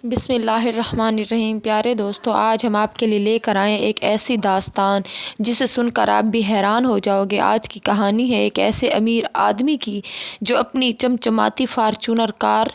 بسم اللہ الرحمن الرحیم۔ پیارے دوستو، آج ہم آپ کے لیے لے کر آئے ایک ایسی داستان جسے سن کر آپ بھی حیران ہو جاؤ گے۔ آج کی کہانی ہے ایک ایسے امیر آدمی کی جو اپنی چمچماتی فارچونر کار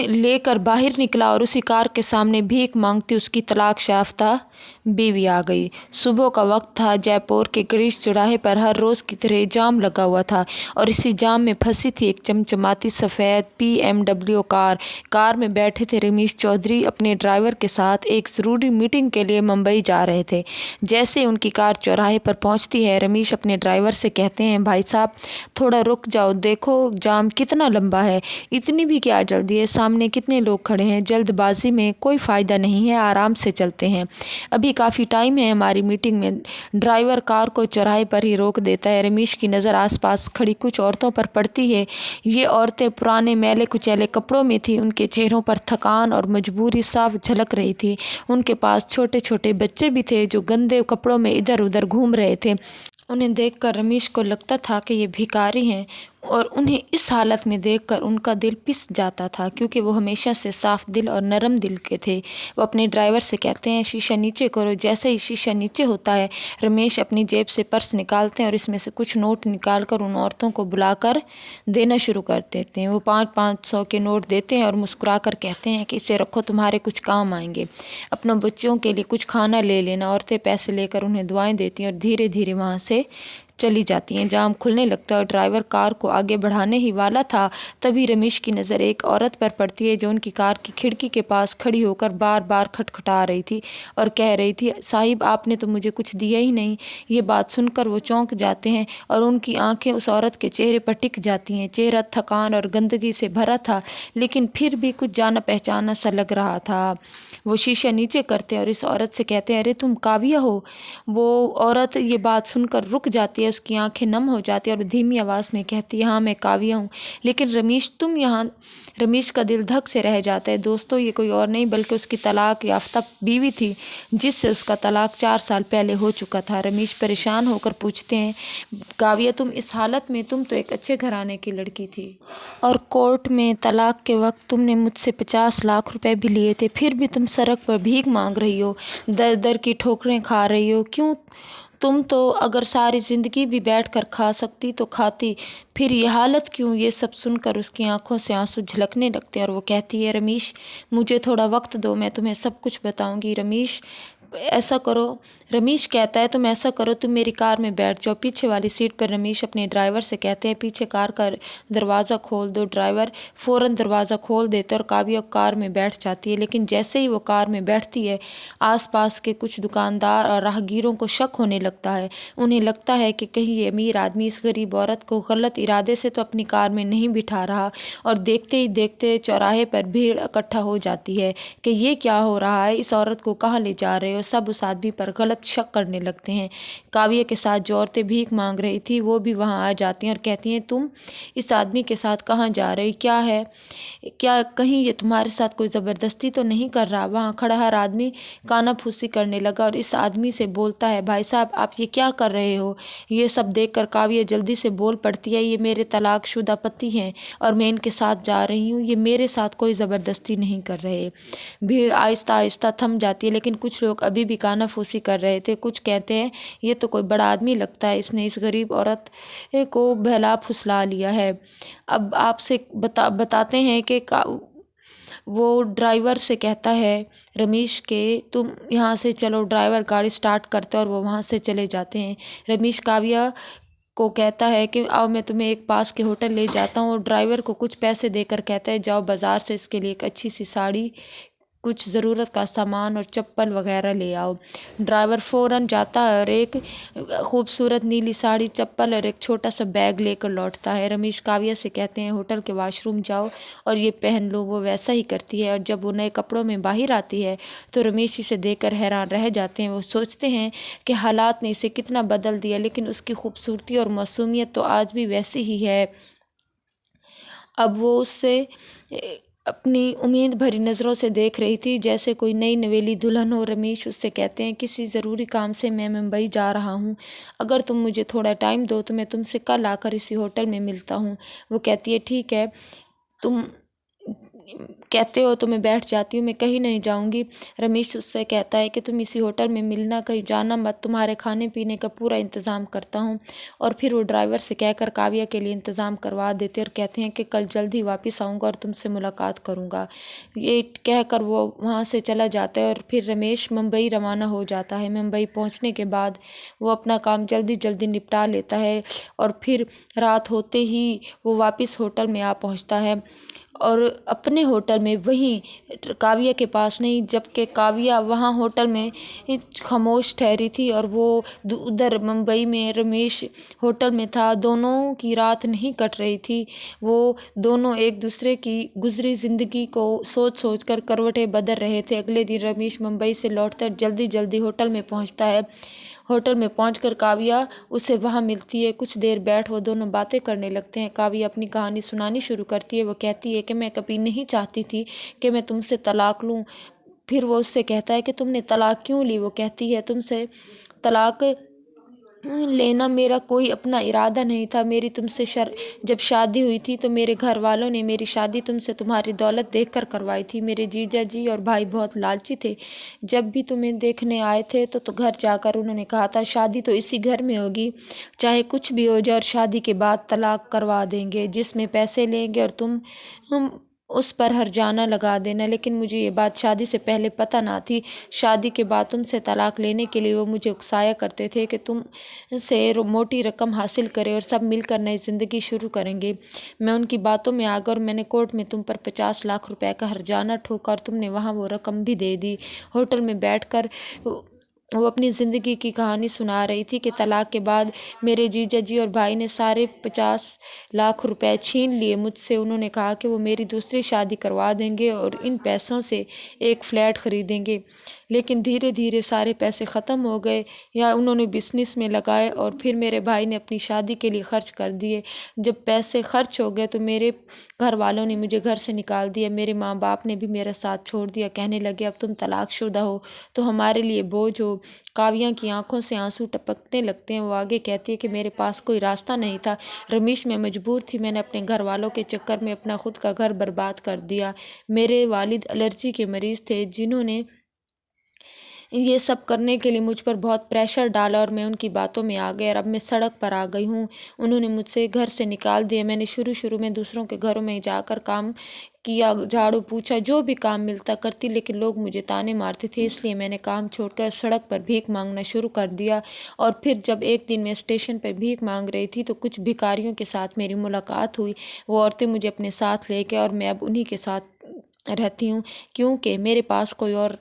لے کر باہر نکلا اور اسی کار کے سامنے بھیک مانگتی اس کی طلاق یافتہ بیوی آ گئی۔ صبح کا وقت تھا۔ جے پور کے گریش چوراہے پر ہر روز کی طرح جام لگا ہوا تھا اور اسی جام میں پھنسی تھی ایک چمچماتی سفید BMW کار۔ کار میں بیٹھے تھے رمیش چودھری اپنے ڈرائیور کے ساتھ ایک ضروری میٹنگ کے لیے ممبئی جا رہے تھے۔ جیسے ان کی کار چوراہے پر پہنچتی ہے، رمیش اپنے ڈرائیور سے کہتے ہیں، بھائی صاحب تھوڑا رک جاؤ، دیکھو جام کتنا لمبا ہے۔ اتنی بھی کیا جلدی ہے، سامنے کتنے لوگ کھڑے ہیں، جلد بازی میں کوئی فائدہ نہیں ہے، آرام سے چلتے ہیں، ابھی کافی ٹائم ہے ہماری میٹنگ میں۔ ڈرائیور کار کو چوراہے پر ہی روک دیتا ہے۔ رمیش کی نظر آس پاس کھڑی کچھ عورتوں پر پڑتی ہے۔ یہ عورتیں پرانے میلے کچیلے کپڑوں میں تھیں، ان کے چہروں پر تھکان اور مجبوری صاف جھلک رہی تھی۔ ان کے پاس چھوٹے چھوٹے بچے بھی تھے جو گندے کپڑوں میں ادھر ادھر گھوم رہے تھے۔ انہیں دیکھ کر رمیش کو لگتا تھا کہ یہ بھکاری ہیں اور انہیں اس حالت میں دیکھ کر ان کا دل پس جاتا تھا، کیونکہ وہ ہمیشہ سے صاف دل اور نرم دل کے تھے۔ وہ اپنے ڈرائیور سے کہتے ہیں، شیشہ نیچے کرو۔ جیسے ہی شیشہ نیچے ہوتا ہے، رمیش اپنی جیب سے پرس نکالتے ہیں اور اس میں سے کچھ نوٹ نکال کر ان عورتوں کو بلا کر دینا شروع کر دیتے ہیں۔ وہ 500 کے نوٹ دیتے ہیں اور مسکرا کر کہتے ہیں کہ اسے رکھو، تمہارے کچھ کام آئیں گے، اپنے بچوں کے لیے کچھ کھانا لے لینا۔ عورتیں پیسے لے کر انہیں دعائیں دیتی ہیں اور دھیرے دھیرے وہاں سے چلی جاتی ہیں۔ جام کھلنے لگتا ہے اور ڈرائیور کار کو آگے بڑھانے ہی والا تھا، تبھی رمیش کی نظر ایک عورت پر پڑتی ہے جو ان کی کار کی کھڑکی کے پاس کھڑی ہو کر بار بار کھٹکھٹا رہی تھی اور کہہ رہی تھی، صاحب آپ نے تو مجھے کچھ دیا ہی نہیں۔ یہ بات سن کر وہ چونک جاتے ہیں اور ان کی آنکھیں اس عورت کے چہرے پر ٹک جاتی ہیں۔ چہرہ تھکان اور گندگی سے بھرا تھا، لیکن پھر بھی کچھ جانا پہچانا سا لگ رہا تھا۔ وہ شیشہ نیچے کرتے ہیں اور اس عورت سے کہتے ہیں، ارے تم کاویہ ہو؟ وہ عورت یہ بات سن کر رک جاتی ہے، اس کی آنکھیں نم ہو جاتی ہیں اور دھیمی آواز میں کہتی ہے، ہاں میں کاویہ ہوں، لیکن رمیش تم یہاں؟ رمیش کا دل دھک سے رہ جاتا ہے۔ دوستو، یہ کوئی اور نہیں بلکہ اس کی طلاق یافتہ بیوی تھی جس سے اس کا طلاق 4 سال پہلے ہو چکا تھا۔ رمیش پریشان ہو کر پوچھتے ہیں، کاویہ تم اس حالت میں؟ تم تو ایک اچھے گھرانے کی لڑکی تھی اور کورٹ میں طلاق کے وقت تم نے مجھ سے 50 لاکھ روپے بھی لیے تھے، پھر بھی تم سڑک پر بھیک مانگ رہی ہو، در در کی ٹھوکریں کھا رہی ہو، کیوں؟ تم تو اگر ساری زندگی بھی بیٹھ کر کھا سکتی تو کھاتی، پھر یہ حالت کیوں؟ یہ سب سن کر اس کی آنکھوں سے آنسو جھلکنے لگتے ہیں اور وہ کہتی ہے، رمیش مجھے تھوڑا وقت دو، میں تمہیں سب کچھ بتاؤں گی۔ رمیش کہتا ہے، تم ایسا کرو، تم میری کار میں بیٹھ جاؤ پیچھے والی سیٹ پر۔ رمیش اپنے ڈرائیور سے کہتے ہیں، پیچھے کار کا دروازہ کھول دو۔ ڈرائیور فوراً دروازہ کھول دیتا ہے اور کاویہ کار میں بیٹھ جاتی ہے، لیکن جیسے ہی وہ کار میں بیٹھتی ہے، آس پاس کے کچھ دکاندار اور راہگیروں کو شک ہونے لگتا ہے۔ انہیں لگتا ہے کہ کہیں یہ امیر آدمی اس غریب عورت کو غلط ارادے سے تو اپنی کار میں نہیں بٹھا رہا، اور دیکھتے ہی دیکھتے چوراہے پر بھیڑ اکٹھا ہو جاتی ہے کہ یہ کیا ہو رہا ہے، اس عورت کو کہاں لے جا رہے ہو؟ سب اس آدمی پر غلط شک کرنے لگتے ہیں۔ کاویہ کے ساتھ جو عورتیں بھیک مانگ رہی تھی وہ بھی وہاں آ جاتی ہیں اور کہتی ہیں، تم اس آدمی کے ساتھ کہاں جا رہے ہو؟ کیا ہے؟ کیا کہیں یہ تمہارے ساتھ کوئی زبردستی تو نہیں کر رہا؟ وہاں کھڑا ہر آدمی کانا پھوسی کرنے لگا اور اس آدمی سے بولتا ہے، بھائی صاحب آپ یہ کیا کر رہے ہو؟ یہ سب دیکھ کر کاویہ جلدی سے بول پڑتی ہے، یہ میرے طلاق شدہ پتی ہیں اور میں ان کے ساتھ جا رہی ہوں، یہ میرے ساتھ کوئی زبردستی نہیں کر رہے۔ بھیڑ آہستہ آہستہ تھم جاتی ہے، لیکن کچھ لوگ ابھی بھی کانا پھوسی کر رہے تھے۔ کچھ کہتے ہیں، یہ تو کوئی بڑا آدمی لگتا ہے، اس نے اس غریب عورت کو بہلا پھسلا لیا ہے۔ اب آپ سے بتاتے ہیں کہ وہ ڈرائیور سے کہتا ہے رمیش کہ تم یہاں سے چلو۔ ڈرائیور گاڑی سٹارٹ کرتا ہے اور وہ وہاں سے چلے جاتے ہیں۔ رمیش کاویہ کو کہتا ہے کہ آؤ میں تمہیں ایک پاس کے ہوٹل لے جاتا ہوں، اور ڈرائیور کو کچھ پیسے دے کر کہتا ہے، جاؤ بازار سے اس کے لیے ایک اچھی سی ساڑی، کچھ ضرورت کا سامان اور چپل وغیرہ لے آؤ۔ ڈرائیور فوراً جاتا ہے اور ایک خوبصورت نیلی ساڑی، چپل اور ایک چھوٹا سا بیگ لے کر لوٹتا ہے۔ رمیش کاویہ سے کہتے ہیں، ہوٹل کے واش روم جاؤ اور یہ پہن لو۔ وہ ویسا ہی کرتی ہے اور جب وہ نئے کپڑوں میں باہر آتی ہے تو رمیش اسے دیکھ کر حیران رہ جاتے ہیں۔ وہ سوچتے ہیں کہ حالات نے اسے کتنا بدل دیا، لیکن اس کی خوبصورتی اور معصومیت تو آج بھی ویسی ہی ہے۔ اب وہ اس سے اپنی امید بھری نظروں سے دیکھ رہی تھی جیسے کوئی نئی نویلی دلہن ہو۔ رمیش اس سے کہتے ہیں، کسی ضروری کام سے میں ممبئی جا رہا ہوں، اگر تم مجھے تھوڑا ٹائم دو تو میں تم سے کل آ کر اسی ہوٹل میں ملتا ہوں۔ وہ کہتی ہے، ٹھیک ہے، تم कहते हो तो मैं बैठ जाती हूँ, मैं कहीं नहीं जाऊँगी। रमेश उससे कहता है कि तुम इसी होटल में मिलना, कहीं जाना मत, तुम्हारे खाने पीने का पूरा इंतज़ाम करता हूँ। और फिर वो ड्राइवर से कहकर काव्या के लिए इंतज़ाम करवा देते और कहते हैं कि कल जल्द ही वापस आऊँगा और तुमसे मुलाकात करूँगा। ये कहकर वो वहाँ से चला जाता है और फिर रमेश मुंबई रवाना हो जाता है। मुंबई पहुँचने के बाद वो अपना काम जल्दी जल्दी निपटा लेता है और फिर रात होते ही वो वापस होटल में आ पहुँचता है और अपने होटल में वहीं काव्या के पास नहीं, जबकि काव्या वहाँ होटल में खामोश ठहरी थी और वो उधर मुंबई में रमेश होटल में था। दोनों की रात नहीं कट रही थी, वो दोनों एक दूसरे की गुजरी ज़िंदगी को सोच सोच कर करवटें बदल रहे थे। अगले दिन रमेश मुंबई से लौटकर जल्दी जल्दी होटल में पहुँचता है। होटल में पहुंचकर काव्या उसे वहां मिलती है। कुछ देर बैठ वो दोनों बातें करने लगते हैं। काव्या अपनी कहानी सुनानी शुरू करती है। वो कहती है कि मैं कभी नहीं चाहती थी कि मैं तुमसे तलाक लूं। फिर वो उससे कहता है कि तुमने तलाक क्यों ली। वो कहती है तुमसे तलाक लेना मेरा कोई अपना इरादा नहीं था। मेरी तुमसे जब शादी हुई थी तो मेरे घर वालों ने मेरी शादी तुमसे तुम्हारी दौलत देखकर करवाई थी। मेरे जीजा जी और भाई बहुत लालची थे। जब भी तुम्हें देखने आए थे तो घर जाकर उन्होंने कहा था शादी तो इसी घर में होगी, चाहे कुछ भी हो जाए, और शादी के बाद तलाक करवा देंगे जिसमें पैसे लेंगे और तुम उस पर हर्जाना लगा देना। लेकिन मुझे ये बात शादी से पहले पता ना थी। शादी के बाद तुमसे तलाक लेने के लिए वो मुझे उकसाया करते थे कि तुम से मोटी रकम हासिल करें और सब मिलकर नई ज़िंदगी शुरू करेंगे। मैं उनकी बातों में आ गई और मैंने कोर्ट में तुम पर 50 लाख रुपए का हर्जाना ठोका और तुमने वहाँ वो रकम भी दे दी। होटल में बैठकर वो अपनी ज़िंदगी की कहानी सुना रही थी कि तलाक के बाद मेरे जीजा जी और भाई ने सारे 50 लाख रुपए छीन लिए मुझसे। उन्होंने कहा कि वो मेरी दूसरी शादी करवा देंगे और इन पैसों से एक फ्लैट खरीदेंगे। लेकिन धीरे धीरे सारे पैसे ख़त्म हो गए या उन्होंने बिजनेस में लगाए और फिर मेरे भाई ने अपनी शादी के लिए खर्च कर दिए। जब पैसे खर्च हो गए तो मेरे घर वालों ने मुझे घर से निकाल दिया। मेरे माँ बाप ने भी मेरा साथ छोड़ दिया। कहने लगे अब तुम तलाकशुदा हो तो हमारे लिए बोझ हो। काव्या की आंखों से आंसू टपकने लगते हैं। वो आगे कहती है कि मेरे पास कोई रास्ता नहीं था रमेश, मैं मजबूर थी। मैंने अपने घर वालों के चक्कर में अपना खुद का घर बर्बाद कर दिया। मेरे वालिद एलर्जी के मरीज़ थे जिन्होंने ये सब करने के लिए मुझ पर बहुत प्रेशर डाला और मैं उनकी बातों में आ गई और अब मैं सड़क पर आ गई हूँ। उन्होंने मुझसे घर से निकाल दिया। मैंने शुरू में दूसरों के घरों में जाकर काम किया, झाड़ू पूछा, जो भी काम मिलता करती, लेकिन लोग मुझे ताने मारते थे। इसलिए मैंने काम छोड़कर सड़क पर भीख मांगना शुरू कर दिया। और फिर जब एक दिन मैं स्टेशन पर भीख मांग रही थी तो कुछ भिखारियों के साथ मेरी मुलाकात हुई। वो औरतें मुझे अपने साथ ले गए और मैं अब उन्हीं के साथ रहती हूँ क्योंकि मेरे पास कोई और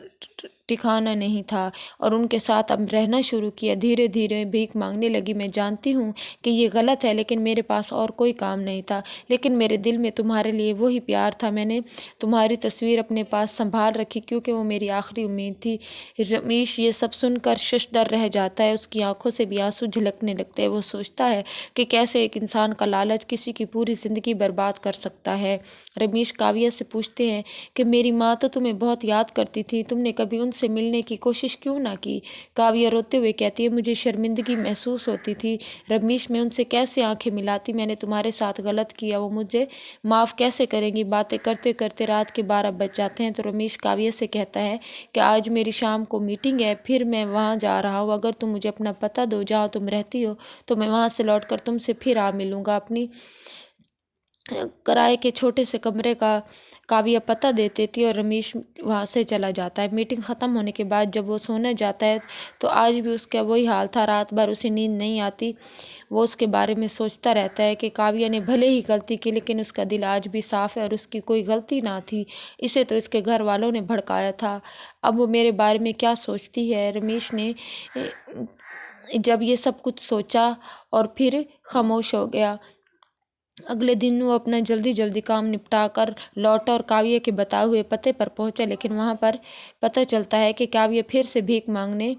ठिकाना नहीं था और उनके साथ अब रहना शुरू किया। धीरे धीरे भीख मांगने लगी। मैं जानती हूँ कि ये गलत है लेकिन मेरे पास और कोई काम नहीं था। लेकिन मेरे दिल में तुम्हारे लिए वही प्यार था। मैंने तुम्हारी तस्वीर अपने पास संभाल रखी क्योंकि वो मेरी आखिरी उम्मीद थी। रमेश ये सब सुनकर शशदर रह जाता है। उसकी आंखों से भी आंसू झलकने लगते हैं। वो सोचता है कि कैसे एक इंसान का लालच किसी की पूरी ज़िंदगी बर्बाद कर सकता है। रमेश काव्या से पूछते हैं कि मेरी माँ तो तुम्हें बहुत याद करती थी, तुमने कभी उनसे मिलने की कोशिश क्यों ना की। काव्या रोते हुए कहती है मुझे शर्मिंदगी महसूस होती थी। रमेश, मैं उनसे कैसे आंखें मिलाती, मैंने तुम्हारे साथ गलत किया, वो मुझे माफ़ कैसे करेंगी। बातें करते करते रात के 12 बज जाते हैं तो रमेश काव्या से कहता है कि आज मेरी शाम को मीटिंग है, फिर मैं वहाँ जा रहा हूँ। अगर तुम मुझे अपना पता दो जहाँ तुम रहती हो तो मैं वहाँ से लौट कर तुमसे फिर आ मिलूँगा। अपनी किराए के छोटे से कमरे का काव्या पता दे देती है और रमेश वहाँ से चला जाता है। मीटिंग ख़त्म होने के बाद जब वो सोने जाता है तो आज भी उसका वही हाल था। रात भर उसे नींद नहीं आती। वो उसके बारे में सोचता रहता है कि काव्या ने भले ही गलती की लेकिन उसका दिल आज भी साफ़ है और उसकी कोई गलती ना थी। इसे तो इसके घर वालों ने भड़काया था। अब वो मेरे बारे में क्या सोचती है। रमेश ने जब ये सब कुछ सोचा और फिर खामोश हो गया। अगले दिन वो अपना जल्दी जल्दी काम निपटा कर लौटा और काव्या के बताए हुए पते पर पहुंचा। लेकिन वहां पर पता चलता है कि काव्या फिर से भीख मांगने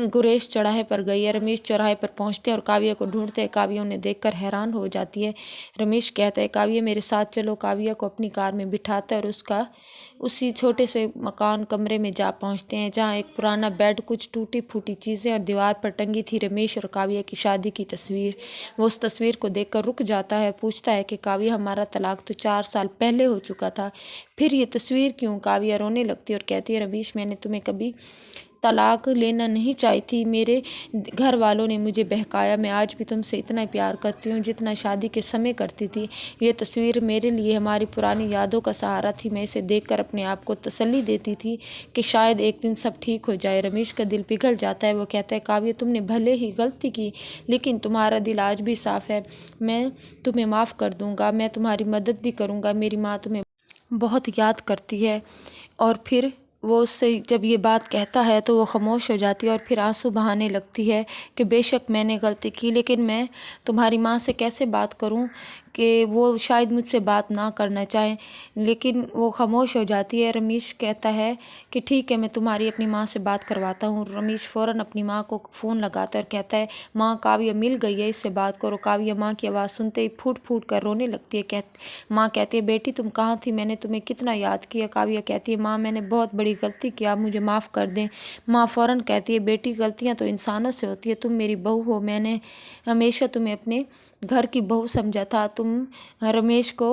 गुरेश चौराहे पर गई है। रमेश चौराहे पर पहुंचते हैं और काव्या को ढूंढते हैं। काव्या उन्हें देखकर हैरान हो जाती है। रमेश कहता है काव्या मेरे साथ चलो। काव्या को अपनी कार में बिठाता है और उसका उसी छोटे से मकान कमरे में जा पहुंचते हैं जहां एक पुराना बेड, कुछ टूटी फूटी चीज़ें और दीवार पर टंगी थी रमेश और काव्या की शादी की तस्वीर। वो उस तस्वीर को देखकर रुक जाता है, पूछता है कि काव्या हमारा तलाक तो 4 साल पहले हो चुका था, फिर ये तस्वीर क्यों? काव्या रोने लगती है और कहती है रमेश मैंने तुम्हें कभी तलाक लेना नहीं चाही थी, मेरे घर वालों ने मुझे बहकाया, मैं आज भी तुमसे इतना प्यार करती हूँ जितना शादी के समय करती थी। ये तस्वीर मेरे लिए हमारी पुरानी यादों का सहारा थी, मैं इसे देखकर अपने आप को तसल्ली देती थी कि शायद एक दिन सब ठीक हो जाए। रमेश का दिल पिघल जाता है, वो कहता है काव्या तुमने भले ही गलती की लेकिन तुम्हारा दिल आज भी साफ है, मैं तुम्हें माफ़ कर दूंगा, मैं तुम्हारी मदद भी करूंगा, मेरी माँ तुम्हें बहुत याद करती है। और फिर वो उससे जब ये बात कहता है तो वो खामोश हो जाती है और फिर आंसू बहाने लगती है कि बेशक मैंने गलती की लेकिन मैं तुम्हारी माँ से कैसे बात करूं कि वो शायद मुझसे बात ना करना चाहें, लेकिन वो खामोश हो जाती है। रमेश कहता है कि ठीक है मैं तुम्हारी अपनी माँ से बात करवाता हूँ। रमेश फ़ौरन अपनी माँ को फ़ोन लगाता है और कहता है माँ काव्या मिल गई है, इससे बात करो। काव्या माँ की आवाज़ सुनते ही फूट फूट कर रोने लगती है। माँ कहती है बेटी तुम कहाँ थी, मैंने तुम्हें कितना याद किया। काव्या कहती है माँ मैंने बहुत बड़ी गलती की, आप मुझे माफ़ कर दें। माँ फ़ौरन कहती है बेटी गलतियाँ तो इंसानों से होती है, तुम मेरी बहू हो, मैंने हमेशा तुम्हें अपने घर की बहू समझा था। तुम रमेश को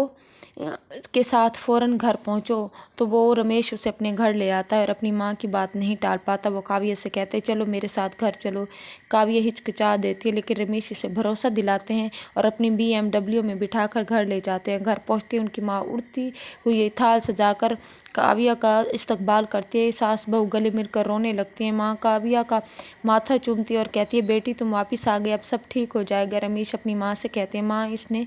के साथ फ़ौरन घर पहुँचो। तो वो रमेश उसे अपने घर ले आता है और अपनी माँ की बात नहीं टाल पाता। वो काव्या से कहते हैं चलो मेरे साथ घर चलो। काव्या हिचकिचा देती है लेकिन रमेश इसे भरोसा दिलाते हैं और अपनी BMW में बिठाकर घर ले जाते हैं। घर पहुँचते ही उनकी माँ उड़ती हुई थाल सजाकर काव्या का इस्तकबाल करती है। सास बहू गले मिलकर रोने लगती हैं। माँ काव्या का माथा चूमती है और कहती है बेटी तुम वापस आ गए, अब सब ठीक हो जाएगा। रमेश अपनी माँ से कहते हैं माँ इसने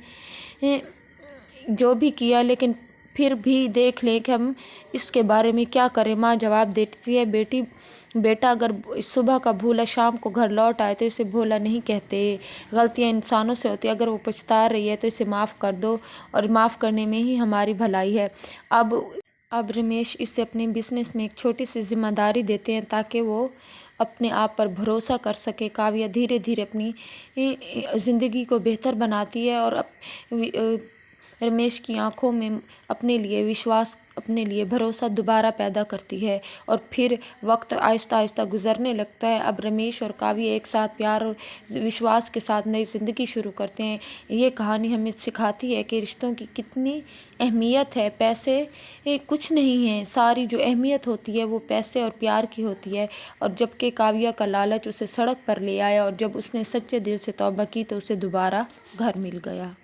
जो भी किया लेकिन फिर भी देख लें कि हम इसके बारे में क्या करें। माँ जवाब देती है बेटा अगर सुबह का भूला शाम को घर लौट आए तो इसे भूला नहीं कहते, गलतियाँ इंसानों से होती है, अगर वो पछता रही है तो इसे माफ़ कर दो और माफ़ करने में ही हमारी भलाई है। अब रमेश इसे अपने बिजनेस में एक छोटी सी जिम्मेदारी देते हैं ताकि वो अपने आप पर भरोसा कर सके। काव्या धीरे धीरे अपनी ज़िंदगी को बेहतर बनाती है और रमेश की आंखों में अपने लिए विश्वास, अपने लिए भरोसा दोबारा पैदा करती है और फिर वक्त आहिस्ता आहिस्ता गुजरने लगता है। अब रमेश और काव्या एक साथ प्यार और विश्वास के साथ नई ज़िंदगी शुरू करते हैं। ये कहानी हमें सिखाती है कि रिश्तों की कितनी अहमियत है। पैसे कुछ नहीं है, सारी जो अहमियत होती है वो पैसे और प्यार की होती है। और जबकि काव्या का लालच उसे सड़क पर ले आया और जब उसने सच्चे दिल से तौबा की तो उसे दोबारा घर मिल गया।